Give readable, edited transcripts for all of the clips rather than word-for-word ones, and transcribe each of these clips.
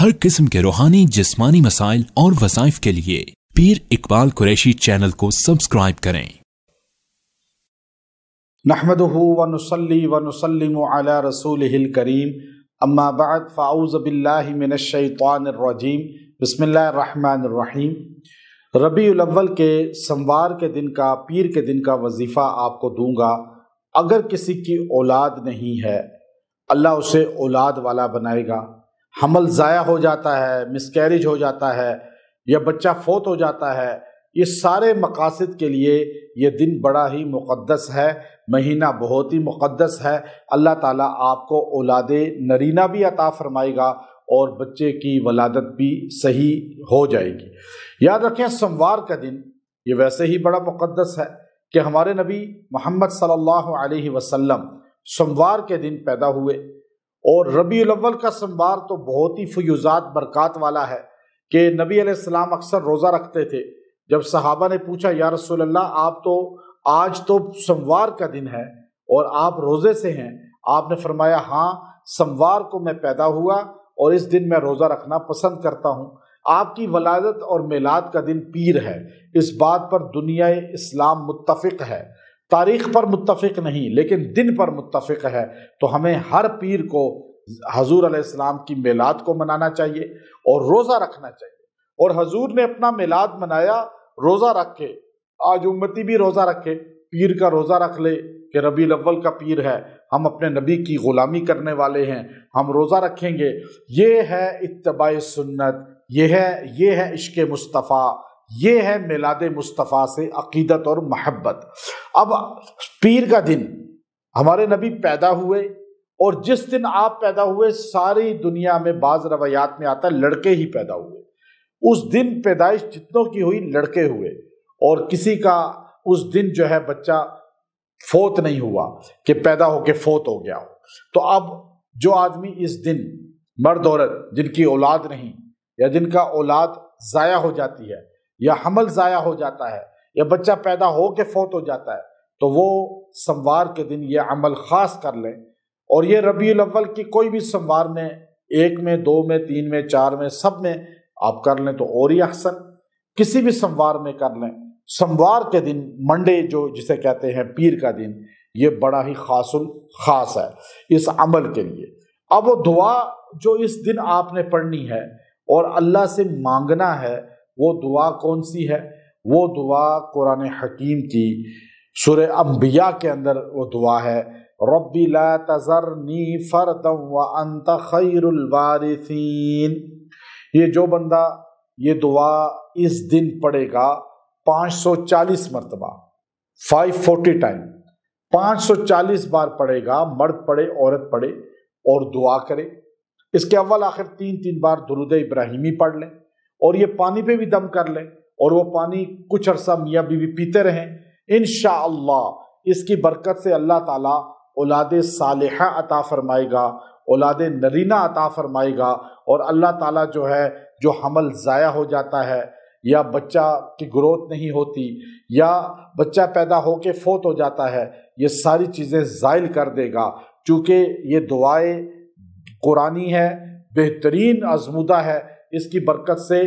हर किस्म के रूहानी जिस्मानी मसाइल और वज़ाइफ के लिए पीर इकबाल कुरैशी चैनल को सब्सक्राइब करें। नहमदुहु व नुसल्ली व नुसल्लिमु अला रसूलिहिल करीम, अम्मा बअद, फ़अऊज़ु बिल्लाहि मिनश शैतानिर रजीम, बिस्मिल्लाहिर रहमानिर रहीम। रबीउल अव्वल के सोमवार के दिन का, पीर के दिन का वजीफ़ा आपको दूंगा। अगर किसी की औलाद नहीं है, अल्लाह उसे औलाद वाला बनाएगा। हमल ज़ाया हो जाता है, मिसकैरेज हो जाता है या बच्चा फोत हो जाता है, ये सारे मकासद के लिए ये दिन बड़ा ही मुक़द्दस है, महीना बहुत ही मुक़द्दस है। अल्लाह ताला आपको औलादे नरीना भी अता फरमाएगा और बच्चे की वलादत भी सही हो जाएगी। याद रखें, सोमवार का दिन ये वैसे ही बड़ा मुक़द्दस है कि हमारे नबी मोहम्मद सल्लल्लाहु अलैहि वसल्लम सोमवार के दिन पैदा हुए। और रबीउल अव्वल का सोमवार तो बहुत ही फयूज़ात बरक़ात वाला है कि नबी अलैहिस्सलाम अक्सर रोज़ा रखते थे। जब सहाबा ने पूछा, या रसूल अल्लाह, आप तो आज तो सोमवार का दिन है और आप रोज़े से हैं, आपने फरमाया, हाँ, सोमवार को मैं पैदा हुआ और इस दिन मैं रोज़ा रखना पसंद करता हूँ। आपकी वलादत और मिलाद का दिन पीर है, इस बात पर दुनिया इस्लाम मुत्तफ़िक़ है। तारीख़ पर मुत्तफ़िक़ नहीं, लेकिन दिन पर मुत्तफ़िक़ है। तो हमें हर पीर को हजूर अलैहिस्सलाम की मिलाद को मनाना चाहिए और रोज़ा रखना चाहिए। और हजूर ने अपना मिलाद मनाया रोज़ा रख के। आज उम्मती भी रोज़ा रखे, पीर का रोज़ा रख ले कि रबीउल अव्वल का पीर है, हम अपने नबी की ग़ुलामी करने वाले हैं, हम रोज़ा रखेंगे। ये है इत्तिबाए सुन्नत, ये है इश्क़ मुस्तफ़ा, ये है मिलाद मुस्तफ़ा से अक़ीदत और महब्बत। अब पीर का दिन हमारे नबी पैदा हुए और जिस दिन आप पैदा हुए, सारी दुनिया में बाज़ रवायात में आता है लड़के ही पैदा हुए। उस दिन पैदाइश जितनों की हुई लड़के हुए और किसी का उस दिन जो है बच्चा फोत नहीं हुआ कि पैदा होके फोत हो गया हो। तो अब जो आदमी इस दिन, मर्द औरत जिनकी औलाद नहीं या जिनका औलाद ज़ाया हो जाती है या हमल ज़ाया हो जाता है या बच्चा पैदा हो के फोत हो जाता है, तो वो सोमवार के दिन ये अमल ख़ास कर लें। और ये रबीउल अव्वल की कोई भी सोमवार में, एक में, दो में, तीन में, चार में, सब में आप कर लें तो और ही अहसन। किसी भी सोमवार में कर लें। सोमवार के दिन, मंडे जो जिसे कहते हैं पीर का दिन, ये बड़ा ही खासुल खास है इस अमल के लिए। अब वो दुआ जो इस दिन आपने पढ़नी है और अल्लाह से मांगना है, वो दुआ कौन सी है? वो दुआ कुरान हकीम की सूरह अंबिया के अंदर वो दुआ है, रब्बी ला तज़रनी फरदन व अंत खैरुल वारिसीन। ये जो बंदा ये दुआ इस दिन पढ़ेगा 540 मरतबा, 540 टाइम, 540 बार पढ़ेगा, मर्द पढ़े औरत पढ़े, और दुआ करे। इसके अव्वल आखिर 3-3 बार दुरूद इब्राहिमी पढ़ लें और ये पानी पे भी दम कर लें और वो पानी कुछ अरसा मियाँ बीवी पीते रहें। इंशाअल्लाह इसकी बरकत से अल्लाह ताला औलादे सालिहा अता फरमाएगा, औलादे नरीना अता फरमाएगा। और अल्लाह ताला जो है, जो हमल ज़ाया हो जाता है या बच्चा की ग्रोथ नहीं होती या बच्चा पैदा होके फोत हो जाता है, ये सारी चीज़ें ज़ाइल कर देगा। चूँकि ये दुआएं कुरानी है, बेहतरीन आज़मूदा है, इसकी बरकत से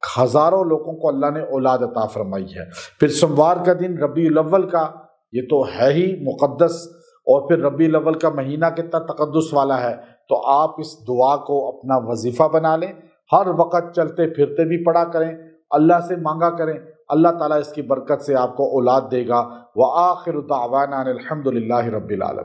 हज़ारों लोगों को अल्लाह ने औलाद अता फरमाई है। फिर सोमवार का दिन रबीउल अव्वल का, ये तो है ही मुक़द्दस, और फिर रबीउल अव्वल का महीना कितना तक़द्दुस वाला है। तो आप इस दुआ को अपना वजीफ़ा बना लें, हर वक़्त चलते फिरते भी पढ़ा करें, अल्लाह से मांगा करें, अल्लाह ताला इसकी बरकत से आपको औलाद देगा। व आखिरु दावाना अनिल हम्दुलिल्लाहि रब्बिल आलमीन।